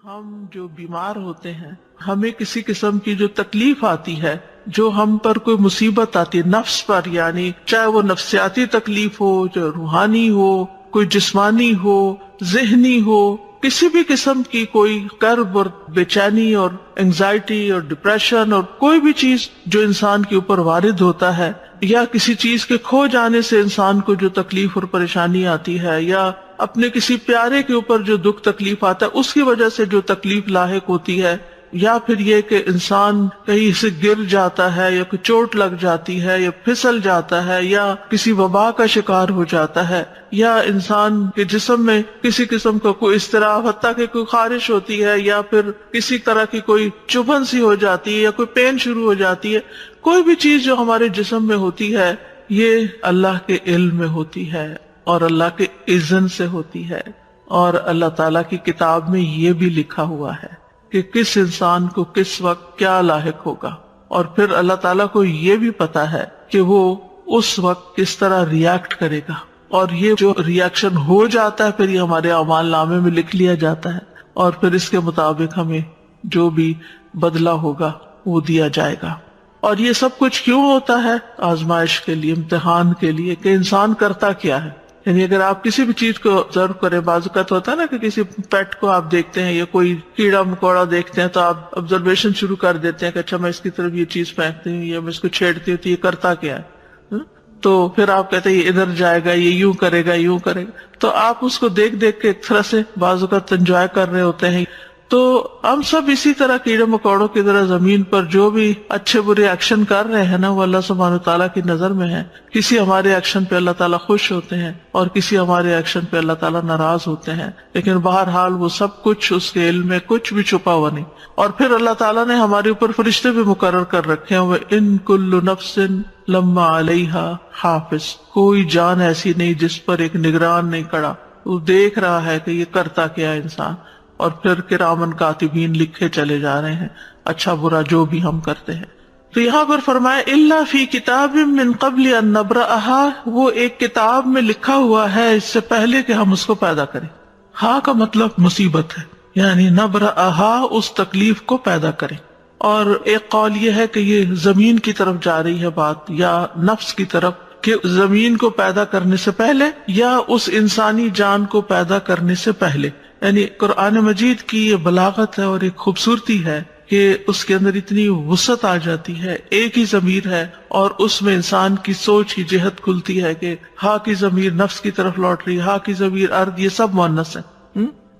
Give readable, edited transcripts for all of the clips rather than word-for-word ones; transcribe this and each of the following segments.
ہم جو بیمار ہوتے ہیں، ہمیں کسی قسم کی جو تکلیف آتی ہے، جو ہم پر کوئی مصیبت آتی ہے نفس پر، یعنی چاہے وہ نفسیاتی تکلیف ہو، چاہے روحانی ہو، کوئی جسمانی ہو، ذہنی ہو، کسی بھی قسم کی کوئی کرب اور بے چینی اور انگزائٹی اور ڈپریشن اور کوئی بھی چیز جو انسان کے اوپر وارد ہوتا ہے، یا کسی چیز کے کھو جانے سے انسان کو جو تکلیف اور پریشانی آتی ہے، یا اپنے کسی پیارے کے اوپر جو دکھ تکلیف آتا ہے اس کی وجہ سے جو تکلیف لاحق ہوتی ہے، یا پھر یہ کہ انسان کہیں سے گر جاتا ہے، یا کوئی چوٹ لگ جاتی ہے، یا پھسل جاتا ہے، یا کسی وبا کا شکار ہو جاتا ہے، یا انسان کے جسم میں کسی قسم کا کوئی اضطراب، حتیٰ کہ کوئی خارش ہوتی ہے، یا پھر کسی طرح کی کوئی چبھن سی ہو جاتی ہے، یا کوئی پین شروع ہو جاتی ہے، کوئی بھی چیز جو ہمارے جسم میں ہوتی ہے یہ اللہ کے علم میں ہوتی ہے اور اللہ کے اذن سے ہوتی ہے، اور اللہ تعالیٰ کی کتاب میں یہ بھی لکھا ہوا ہے کہ کس انسان کو کس وقت کیا لاحق ہوگا، اور پھر اللہ تعالیٰ کو یہ بھی پتا ہے کہ وہ اس وقت کس طرح ریاکٹ کرے گا، اور یہ جو ریاکشن ہو جاتا ہے پھر یہ ہمارے اعمال نامے میں لکھ لیا جاتا ہے، اور پھر اس کے مطابق ہمیں جو بھی بدلہ ہوگا وہ دیا جائے گا۔ اور یہ سب کچھ کیوں ہوتا ہے؟ آزمائش کے لیے، امتحان کے لیے، کہ انسان کرتا کیا ہے۔ یعنی اگر آپ کسی بھی چیز کو آبزرو کریں، بعض اوقات ہوتا ہے نا کہ کسی پیٹ کو آپ دیکھتے ہیں یا کوئی کیڑا مکوڑا دیکھتے ہیں تو آپ آبزرویشن شروع کر دیتے ہیں کہ اچھا میں اس کی طرف یہ چیز پھینکتی ہوں یا میں اس کو چھیڑتی ہوں تو یہ کرتا کیا ہے، تو پھر آپ کہتے ہیں یہ ادھر جائے گا، یہ یوں کرے گا، یوں کرے گا، تو آپ اس کو دیکھ دیکھ کے ایک طرح سے بعض اوقات انجوائے کر رہے ہوتے ہیں۔ تو ہم سب اسی طرح کیڑے مکوڑوں کی طرح زمین پر جو بھی اچھے برے ایکشن کر رہے ہیں نا وہ اللہ سبحانہ تعالیٰ کی نظر میں ہے۔ کسی ہمارے ایکشن پہ اللہ تعالیٰ خوش ہوتے ہیں اور کسی ہمارے ایکشن پہ اللہ تعالیٰ ناراض ہوتے ہیں، لیکن بہرحال وہ سب کچھ اس کے علم میں کچھ بھی چھپا ہوا نہیں۔ اور پھر اللہ تعالیٰ نے ہمارے اوپر فرشتے بھی مقرر کر رکھے ہیں، وَإِن كُلُّ نَفْسٍ لَمَّا عَلَيْهَا حَافِظٌ، کوئی جان ایسی نہیں جس پر ایک نگران نہیں کھڑا، وہ دیکھ رہا ہے کہ یہ کرتا کیا ہے انسان، اور پھر کرامن کاتبین لکھے چلے جا رہے ہیں اچھا برا جو بھی ہم کرتے ہیں۔ تو یہاں پر فرمایا الا فی کتاب من قبل ان نبرأها، وہ ایک کتاب میں لکھا ہوا ہے اس سے پہلے کہ ہم اس کو پیدا کریں۔ ہاں کا مطلب مصیبت ہے، یعنی نبرأها اس تکلیف کو پیدا کریں۔ اور ایک قول یہ ہے کہ یہ زمین کی طرف جا رہی ہے بات، یا نفس کی طرف، کہ زمین کو پیدا کرنے سے پہلے یا اس انسانی جان کو پیدا کرنے سے پہلے۔ یعنی قرآن مجید کی یہ بلاغت ہے اور ایک خوبصورتی ہے کہ اس کے اندر اتنی وسعت آ جاتی ہے، ایک ہی ضمیر ہے اور اس میں انسان کی سوچ کی جہت کھلتی ہے کہ ہا کی ضمیر نفس کی طرف لوٹ رہی، ہا کی ضمیر ارض، یہ سب مؤنث ہے،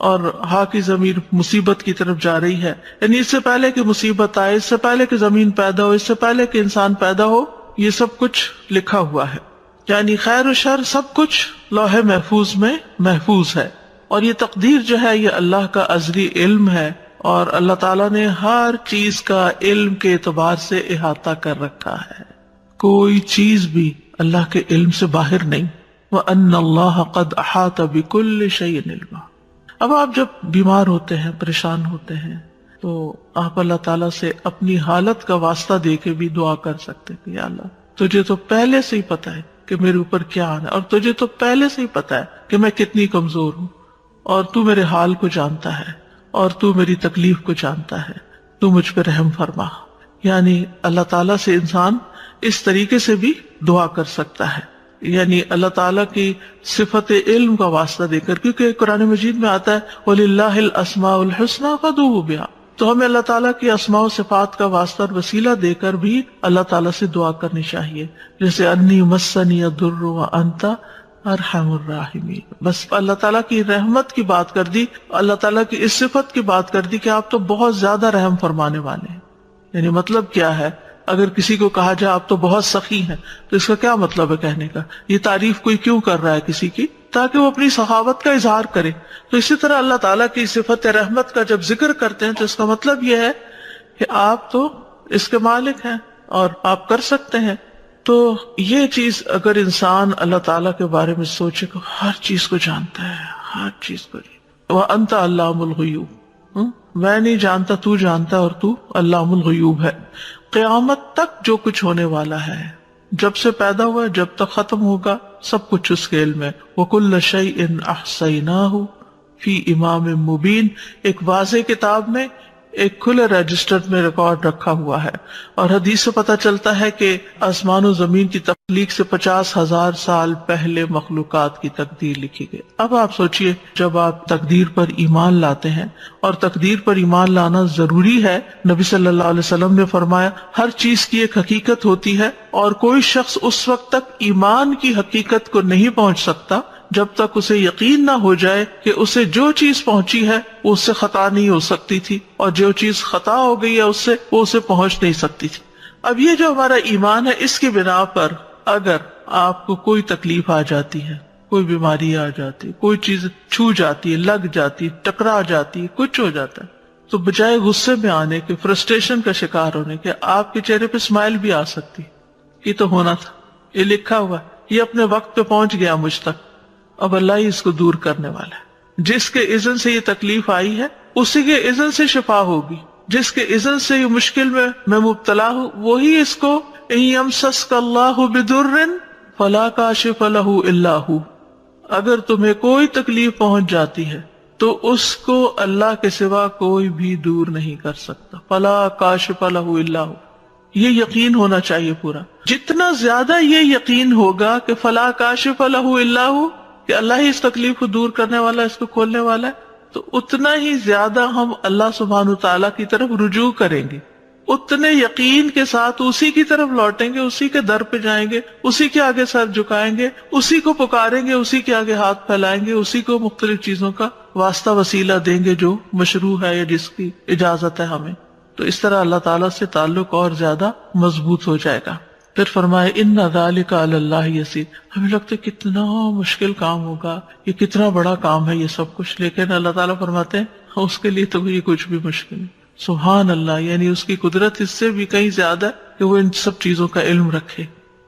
اور ہا کی ضمیر مصیبت کی طرف جا رہی ہے۔ یعنی اس سے پہلے کہ مصیبت آئے، اس سے پہلے کہ زمین پیدا ہو، اس سے پہلے کہ انسان پیدا ہو، یہ سب کچھ لکھا ہوا ہے۔ یعنی خیر و شر سب کچھ لوح محفوظ میں محفوظ ہے، اور یہ تقدیر جو ہے یہ اللہ کا ازلی علم ہے، اور اللہ تعالیٰ نے ہر چیز کا علم کے اعتبار سے احاطہ کر رکھا ہے، کوئی چیز بھی اللہ کے علم سے باہر نہیں۔ وَأَنَّ اللَّهَ قَدْ أَحَاطَ بِكُلِّ شَيْءٍ عِلْمًا۔ اب آپ جب بیمار ہوتے ہیں، پریشان ہوتے ہیں، تو آپ اللہ تعالیٰ سے اپنی حالت کا واسطہ دے کے بھی دعا کر سکتے کہ یا اللہ تجھے تو پہلے سے ہی پتا ہے کہ میرے اوپر کیا آنا ہے، اور تجھے تو پہلے سے ہی پتا ہے کہ میں کتنی کمزور ہوں، اور تو میرے حال کو جانتا ہے، اور تو میری تکلیف کو جانتا ہے، تو مجھ پہ رحم فرما۔ یعنی اللہ تعالیٰ سے انسان اس طریقے سے بھی دعا کر سکتا ہے، یعنی اللہ تعالیٰ کی صفت علم کا واسطہ دے کر، کیونکہ قرآن مجید میں آتا ہے وَلِلَّهِ الْأَسْمَاءُ الْحُسْنَى فَادْعُوهُ بِهَا، تو ہمیں اللہ تعالیٰ کی اسماء و صفات کا واسطہ اور وسیلہ دے کر بھی اللہ تعالیٰ سے دعا کرنی چاہیے، جیسے انی مسنی الضر وانت ارحم الراحمین۔ بس اللہ تعالیٰ کی رحمت کی بات کر دی، اللہ تعالیٰ کی اس صفت کی بات کر دی کہ آپ تو بہت زیادہ رحم فرمانے والے ہیں۔ یعنی مطلب کیا ہے؟ اگر کسی کو کہا جائے آپ تو بہت سخی ہیں تو اس کا کیا مطلب ہے کہنے کا؟ یہ تعریف کوئی کیوں کر رہا ہے کسی کی؟ تاکہ وہ اپنی سخاوت کا اظہار کرے۔ تو اسی طرح اللہ تعالیٰ کی صفت رحمت کا جب ذکر کرتے ہیں تو اس کا مطلب یہ ہے کہ آپ تو اس کے مالک ہیں اور آپ کر سکتے ہیں۔ تو یہ چیز اگر انسان اللہ تعالیٰ کے بارے میں سوچے کہ ہر چیز کو جانتا ہے، ہر چیز کو، وَأَنْتَ عَلَّامُ الْغُیُوبِ، میں نہیں جانتا، تو جانتا، اور تو علام الغیوب ہے۔ قیامت تک جو کچھ ہونے والا ہے، جب سے پیدا ہوا جب تک ختم ہوگا، سب کچھ اس کے علم ہے۔ وَكُلَّ شَيْءٍ أَحْصَيْنَاهُ فی امام مبین، ایک واضح کتاب میں، ایک کھلے رجسٹر میں ریکارڈ رکھا ہوا ہے۔ اور حدیث سے پتہ چلتا ہے کہ آسمان و زمین کی تخلیق سے 50,000 سال پہلے مخلوقات کی تقدیر لکھی گئی۔ اب آپ سوچئے، جب آپ تقدیر پر ایمان لاتے ہیں، اور تقدیر پر ایمان لانا ضروری ہے، نبی صلی اللہ علیہ وسلم نے فرمایا ہر چیز کی ایک حقیقت ہوتی ہے، اور کوئی شخص اس وقت تک ایمان کی حقیقت کو نہیں پہنچ سکتا جب تک اسے یقین نہ ہو جائے کہ اسے جو چیز پہنچی ہے وہ اس سے خطا نہیں ہو سکتی تھی، اور جو چیز خطا ہو گئی ہے اس سے وہ اسے پہنچ نہیں سکتی تھی۔ اب یہ جو ہمارا ایمان ہے، اس کی بنا پر اگر آپ کو کوئی تکلیف آ جاتی ہے، کوئی بیماری آ جاتی ہے، کوئی چیز چھو جاتی ہے، لگ جاتی ہے، ٹکرا جاتی ہے، کچھ ہو جاتا ہے، تو بجائے غصے میں آنے کے، فرسٹریشن کا شکار ہونے کے، آپ کے چہرے پہ اسمائل بھی آ سکتی۔ یہ تو ہونا تھا، یہ لکھا ہوا ہے، یہ اپنے وقت پہ پہنچ گیا مجھ تک، اب اللہ ہی اس کو دور کرنے والا ہے۔ جس کے اذن سے یہ تکلیف آئی ہے اسی کے اذن سے شفا ہوگی، جس کے اذن سے یہ مشکل میں مبتلا ہوں وہی اس کو ان یمسسک اللہ بضر فلا کاشف لہ الا ہو، اگر تمہیں کوئی تکلیف پہنچ جاتی ہے تو اس کو اللہ کے سوا کوئی بھی دور نہیں کر سکتا، فلا کاشف لہ الا ہو۔ یہ یقین ہونا چاہیے پورا۔ جتنا زیادہ یہ یقین ہوگا کہ فلا کاشف لہ الا ہو، کہ اللہ ہی اس تکلیف کو دور کرنے والا، اس کو کھولنے والا ہے، تو اتنا ہی زیادہ ہم اللہ سبحانہ وتعالیٰ کی طرف رجوع کریں گے، اتنے یقین کے ساتھ اسی کی طرف لوٹیں گے، اسی کے در پہ جائیں گے، اسی کے آگے سر جھکائیں گے، اسی کو پکاریں گے، اسی کے آگے ہاتھ پھیلائیں گے، اسی کو مختلف چیزوں کا واسطہ وسیلہ دیں گے جو مشروع ہے یا جس کی اجازت ہے ہمیں۔ تو اس طرح اللہ تعالیٰ سے تعلق اور زیادہ مضبوط ہو جائے گا۔ پھر فرمائے ان ذالک علی اللہ یسیر۔ ہمیں لگتا ہے کتنا مشکل کام ہوگا، یہ کتنا بڑا کام ہے یہ سب کچھ، لیکن اللہ تعالیٰ فرماتے ہیں اس کے لیے تو یہ کچھ بھی مشکل نہیں۔ سبحان اللہ، یعنی اس کی قدرت اس سے بھی کہیں زیادہ ہے کہ وہ ان سب چیزوں کا علم رکھے۔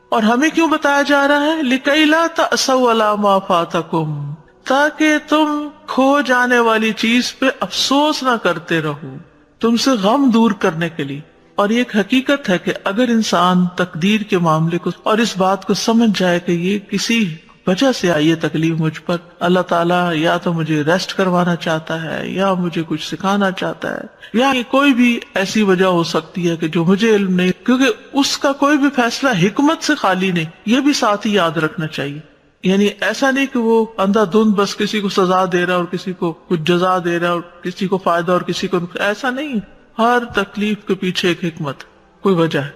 اور ہمیں کیوں بتایا جا رہا ہے؟ لِكَيْ لَا تَأْسَوْا عَلَىٰ مَا فَاتَكُمْ، تاکہ تم کھو جانے والی چیز پہ افسوس نہ کرتے رہو، تم سے غم دور کرنے کے لیے۔ اور یہ ایک حقیقت ہے کہ اگر انسان تقدیر کے معاملے کو اور اس بات کو سمجھ جائے کہ یہ کسی وجہ سے آئی ہے تکلیف مجھ پر، اللہ تعالیٰ یا تو مجھے ریسٹ کروانا چاہتا ہے، یا مجھے کچھ سکھانا چاہتا ہے، یا کوئی بھی ایسی وجہ ہو سکتی ہے کہ جو مجھے علم نہیں، کیونکہ اس کا کوئی بھی فیصلہ حکمت سے خالی نہیں، یہ بھی ساتھ ہی یاد رکھنا چاہیے۔ یعنی ایسا نہیں کہ وہ اندھا دھند بس کسی کو سزا دے رہا اور کسی کو کچھ جزا دے رہا اور کسی کو فائدہ اور کسی کو ایسا نہیں۔ ہر تکلیف کے پیچھے ایک حکمت، کوئی وجہ ہے۔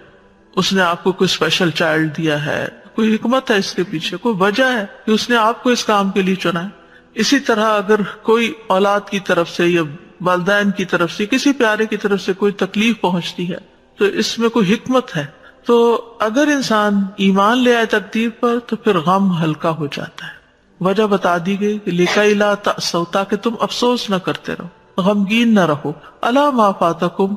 اس نے آپ کو کوئی اسپیشل چائلڈ دیا ہے، کوئی حکمت ہے اس کے پیچھے، کوئی وجہ ہے کہ اس نے آپ کو اس کام کے لیے چنا ہے۔ اسی طرح اگر کوئی اولاد کی طرف سے یا والدین کی طرف سے، کسی پیارے کی طرف سے کوئی تکلیف پہنچتی ہے تو اس میں کوئی حکمت ہے۔ تو اگر انسان ایمان لے آئے تقدیر پر تو پھر غم ہلکا ہو جاتا ہے۔ وجہ بتا دی گئی کہ لِكَيْ لَا تَأْسَوْا، تاکہ تم افسوس نہ کرتے رہو، غمگین نہ رہو، عَلَىٰ مَا فَاتَكُمْ،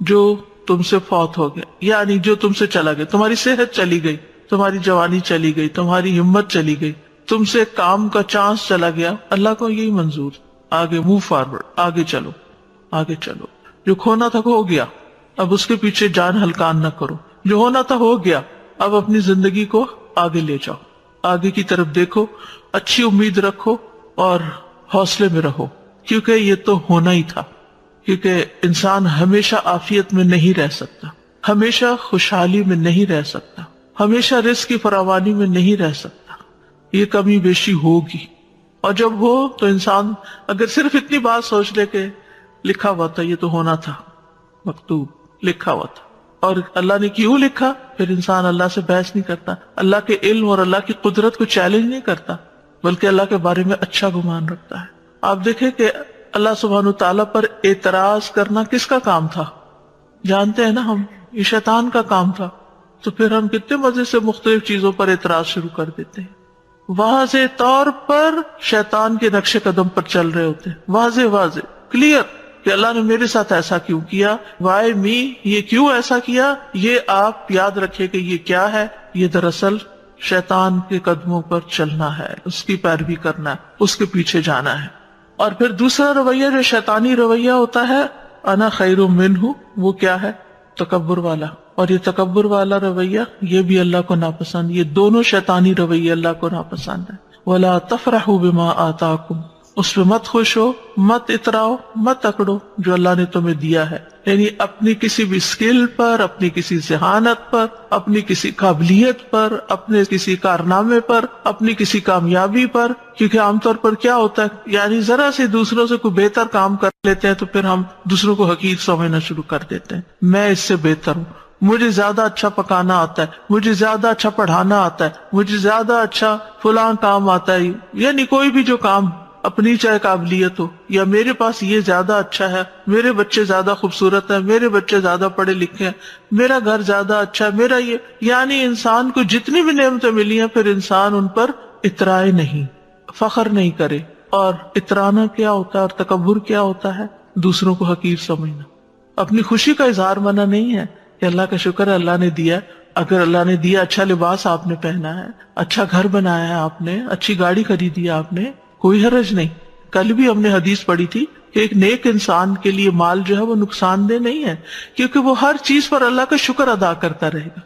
جو تم سے فوت ہو گیا، یعنی جو تم سے چلا گیا، تمہاری صحت چلی گئی، تمہاری جوانی چلی گئی، تمہاری ہمت چلی گئی، تم سے کام کا چانس چلا گیا، اللہ کو یہی منظور، آگے موو فارورڈ، آگے چلو، آگے چلو۔ جو کھونا تھا ہو گیا، اب اس کے پیچھے جان ہلکان نہ کرو، جو ہونا تھا ہو گیا، اب اپنی زندگی کو آگے لے جاؤ، آگے کی طرف دیکھو، اچھی امید رکھو اور حوصلے میں رہو، کیونکہ یہ تو ہونا ہی تھا۔ کیونکہ انسان ہمیشہ عافیت میں نہیں رہ سکتا، ہمیشہ خوشحالی میں نہیں رہ سکتا، ہمیشہ رزق کی فراوانی میں نہیں رہ سکتا، یہ کمی بیشی ہوگی۔ اور جب ہو تو انسان اگر صرف اتنی بات سوچ لے کہ لکھا ہوا تھا، یہ تو ہونا تھا، مکتوب لکھا ہوا تھا، اور اللہ نے کیوں لکھا، پھر انسان اللہ سے بحث نہیں کرتا، اللہ کے علم اور اللہ کی قدرت کو چیلنج نہیں کرتا، بلکہ اللہ کے بارے میں اچھا گمان رکھتا ہے۔ آپ دیکھیں کہ اللہ سبحانہ تعالیٰ پر اعتراض کرنا کس کا کام تھا؟ جانتے ہیں نا ہم، یہ شیطان کا کام تھا۔ تو پھر ہم کتنے مزے سے مختلف چیزوں پر اعتراض شروع کر دیتے ہیں، واضح طور پر شیطان کے نقش قدم پر چل رہے ہوتے ہیں، واضح کلیئر کہ اللہ نے میرے ساتھ ایسا کیوں کیا، وائی می، یہ کیوں ایسا کیا۔ یہ آپ یاد رکھیں کہ یہ کیا ہے، یہ دراصل شیطان کے قدموں پر چلنا ہے، اس کی پیروی کرنا ہے، اس کے پیچھے جانا ہے۔ اور پھر دوسرا رویہ جو شیطانی رویہ ہوتا ہے، انا خیر منہ، وہ کیا ہے، تکبر والا۔ اور یہ تکبر والا رویہ یہ بھی اللہ کو ناپسند، یہ دونوں شیطانی رویے اللہ کو ناپسند ہے۔ وَلَا تَفْرَحُوا بِمَا آتَاكُمْ، اس پہ مت خوش ہو، مت اتراؤ، مت اکڑو جو اللہ نے تمہیں دیا ہے. یعنی اپنی کسی بھی اسکل پر، اپنی کسی ذہانت پر، اپنی کسی قابلیت پر، اپنے کسی کارنامے پر، اپنی کسی کامیابی پر. کیونکہ عام طور پر کیا ہوتا ہے، یعنی ذرا سے دوسروں سے کوئی بہتر کام کر لیتے ہیں تو پھر ہم دوسروں کو حقیر سمجھنا شروع کر دیتے ہیں. میں اس سے بہتر ہوں، مجھے زیادہ اچھا پکانا آتا ہے، مجھے زیادہ اچھا پڑھانا آتا ہے، مجھے زیادہ اچھا فلاں کام آتا ہے. یعنی کوئی بھی جو کام اپنی چاہے قابلیت ہو، یا میرے پاس یہ زیادہ اچھا ہے، میرے بچے زیادہ خوبصورت ہیں، میرے بچے زیادہ پڑھے لکھے ہیں، میرا گھر زیادہ اچھا ہے، میرا یہ، یعنی انسان کو جتنی بھی نعمتیں ملی ہیں پھر انسان ان پر اترائے نہیں، فخر نہیں کرے. اور اترانا کیا ہوتا ہے اور تکبر کیا ہوتا ہے؟ دوسروں کو حقیر سمجھنا. اپنی خوشی کا اظہار منع نہیں ہے کہ اللہ کا شکر ہے اللہ نے دیا. اگر اللہ نے دیا، اچھا لباس آپ نے پہنا ہے، اچھا گھر بنایا ہے آپ نے، اچھی گاڑی خریدی ہے آپ نے، کوئی حرج نہیں. کل بھی ہم نے حدیث پڑھی تھی کہ ایک نیک انسان کے لیے مال جو ہے وہ نقصان دہ نہیں ہے، کیونکہ وہ ہر چیز پر اللہ کا شکر ادا کرتا رہے گا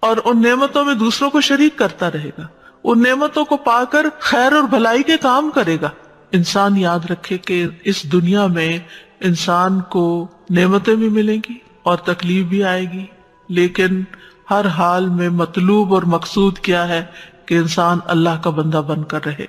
اور ان نعمتوں میں دوسروں کو شریک کرتا رہے گا، ان نعمتوں کو پا کر خیر اور بھلائی کے کام کرے گا. انسان یاد رکھے کہ اس دنیا میں انسان کو نعمتیں بھی ملیں گی اور تکلیف بھی آئے گی، لیکن ہر حال میں مطلوب اور مقصود کیا ہے کہ انسان اللہ کا بندہ بن کر رہے.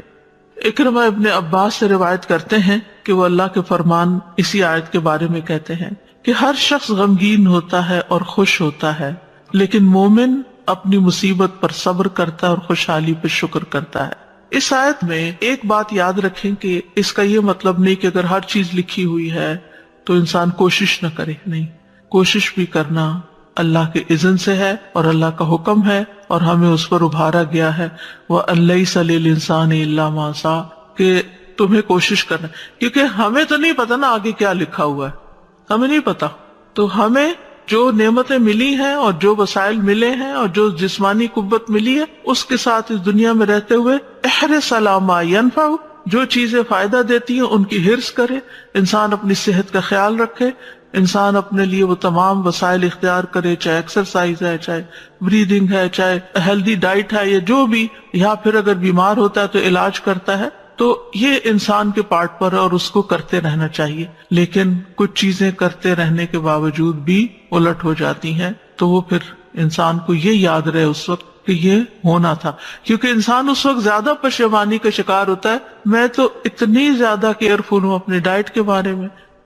اکرمہ ابن عباس سے روایت کرتے ہیں کہ وہ اللہ کے فرمان اسی آیت کے بارے میں کہتے ہیں کہ ہر شخص غمگین ہوتا ہے اور خوش ہوتا ہے، لیکن مومن اپنی مصیبت پر صبر کرتا ہے اور خوشحالی پہ شکر کرتا ہے. اس آیت میں ایک بات یاد رکھیں کہ اس کا یہ مطلب نہیں کہ اگر ہر چیز لکھی ہوئی ہے تو انسان کوشش نہ کرے. نہیں، کوشش بھی کرنا اللہ کے اذن سے ہے اور اللہ کا حکم ہے اور ہمیں اس پر ابھارا گیا ہے. وَأَن لَيْسَ لِلْإِنسَانِ إِلَّا مَا سَعَىٰ، کہ تمہیں کوشش کرنا، کیونکہ ہمیں تو نہیں پتا نا آگے کیا لکھا ہوا ہے، ہمیں نہیں پتا. تو ہمیں جو نعمتیں ملی ہیں اور جو وسائل ملے ہیں اور جو جسمانی قوت ملی ہے اس کے ساتھ اس دنیا میں رہتے ہوئے احرص علی ما ینفع، جو چیزیں فائدہ دیتی ہیں ان کی حرص کرے. انسان اپنی صحت کا خیال رکھے، انسان اپنے لیے وہ تمام وسائل اختیار کرے، چاہے ایکسرسائز ہے، چاہے بریدنگ ہے، چاہے ہیلدی ڈائٹ ہے، یا جو بھی، یا پھر اگر بیمار ہوتا ہے تو علاج کرتا ہے. تو یہ انسان کے پارٹ پر ہے اور اس کو کرتے رہنا چاہیے. لیکن کچھ چیزیں کرتے رہنے کے باوجود بھی الٹ ہو جاتی ہیں تو وہ پھر انسان کو یہ یاد رہے اس وقت کہ یہ ہونا تھا. کیونکہ انسان اس وقت زیادہ پشیمانی کا شکار ہوتا ہے، میں تو اتنی زیادہ کیئرفل ہوں اپنے ڈائٹ کے بارے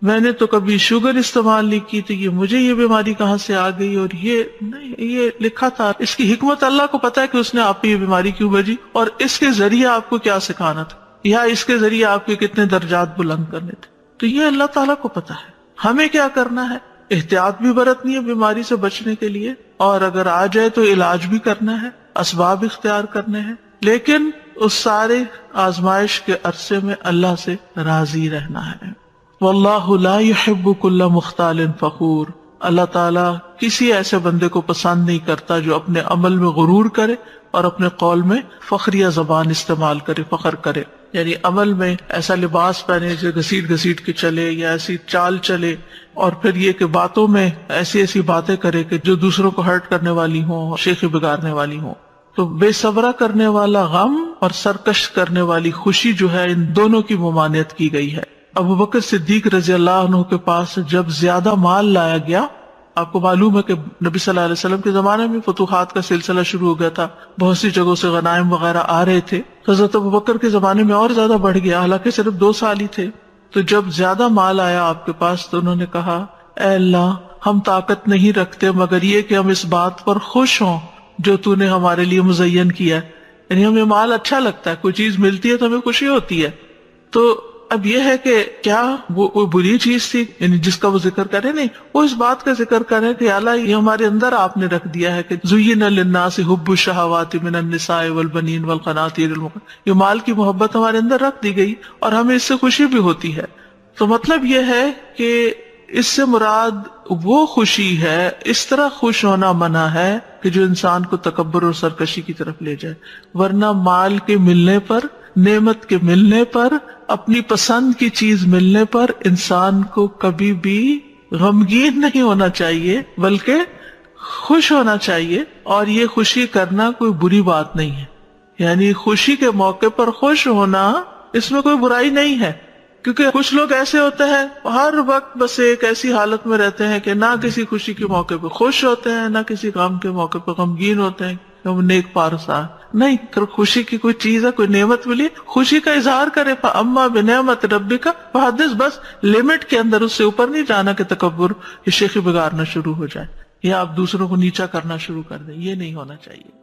میں نے تو کبھی شوگر استعمال نہیں کی تھی، یہ مجھے یہ بیماری کہاں سے آ گئی، اور یہ نہیں، یہ لکھا تھا. اس کی حکمت اللہ کو پتا ہے کہ اس نے آپ پہ یہ بیماری کیوں بھیجی اور اس کے ذریعے آپ کو کیا سکھانا تھا، یا اس کے ذریعے آپ کے کتنے درجات بلند کرنے تھے. تو یہ اللہ تعالیٰ کو پتا ہے. ہمیں کیا کرنا ہے؟ احتیاط بھی برتنی ہے بیماری سے بچنے کے لیے، اور اگر آ جائے تو علاج بھی کرنا ہے، اسباب اختیار کرنے ہیں، لیکن اس سارے آزمائش کے عرصے میں اللہ سے راضی رہنا ہے. واللہ لا يحب كل مختال فخور، اللہ تعالیٰ کسی ایسے بندے کو پسند نہیں کرتا جو اپنے عمل میں غرور کرے اور اپنے قول میں فخریہ زبان استعمال کرے، فخر کرے. یعنی عمل میں ایسا لباس پہنے جو گھسیٹ گھسیٹ کے چلے، یا ایسی چال چلے، اور پھر یہ کہ باتوں میں ایسی ایسی باتیں کرے کہ جو دوسروں کو ہرٹ کرنے والی ہوں، شیخی بگاڑنے والی ہوں. تو بے صبرا کرنے والا غم اور سرکش کرنے والی خوشی جو ہے، ان دونوں کی ممانعت کی گئی ہے. ابو بکر صدیق رضی اللہ عنہ کے پاس جب زیادہ مال لایا گیا، آپ کو معلوم ہے کہ نبی صلی اللہ علیہ وسلم کے زمانے میں فتوحات کا سلسلہ شروع ہو گیا تھا، بہت سی جگہوں سے غنائم وغیرہ آ رہے تھے. حضرت ابو بکر کے زمانے میں اور زیادہ بڑھ گیا، حالانکہ صرف 2 سال ہی تھے. تو جب زیادہ مال آیا آپ کے پاس تو انہوں نے کہا، اے اللہ، ہم طاقت نہیں رکھتے مگر یہ کہ ہم اس بات پر خوش ہوں جو تو نے ہمارے لیے مزین کیا ہے. یعنی ہمیں مال اچھا لگتا ہے، کوئی چیز ملتی ہے تو ہمیں خوشی ہوتی ہے. تو اب یہ ہے کہ کیا وہ کوئی بری چیز تھی یعنی جس کا وہ ذکر کرے؟ نہیں، وہ اس بات کا ذکر کرے کہ اللہ یہ ہمارے اندر آپ نے رکھ دیا ہے کہ زین للناس حب الشہوات من النساء والبنین والقناطیر یہ مال کی محبت ہمارے اندر رکھ دی گئی اور ہمیں اس سے خوشی بھی ہوتی ہے. تو مطلب یہ ہے کہ اس سے مراد وہ خوشی ہے، اس طرح خوش ہونا منع ہے کہ جو انسان کو تکبر اور سرکشی کی طرف لے جائے. ورنہ مال کے ملنے پر، نعمت کے ملنے پر، اپنی پسند کی چیز ملنے پر انسان کو کبھی بھی غمگین نہیں ہونا چاہیے بلکہ خوش ہونا چاہیے. اور یہ خوشی کرنا کوئی بری بات نہیں ہے. یعنی خوشی کے موقع پر خوش ہونا اس میں کوئی برائی نہیں ہے، کیونکہ کچھ لوگ ایسے ہوتے ہیں ہر وقت بس ایک ایسی حالت میں رہتے ہیں کہ نہ کسی خوشی کے موقع پہ خوش ہوتے ہیں، نہ کسی غم کے موقع پہ غمگین ہوتے ہیں کہ وہ نیک پارسا نہیں۔ خوشی کی کوئی چیز ہے، کوئی نعمت ملی، خوشی کا اظہار کرے، فَأَمَّا بِنِعْمَةِ رَبِّكَ فَحَدِّثْ، بس لمٹ کے اندر، اس سے اوپر نہیں جانا کہ تکبر یا شیخی بگاڑنا شروع ہو جائے یا آپ دوسروں کو نیچا کرنا شروع کر دیں، یہ نہیں ہونا چاہیے۔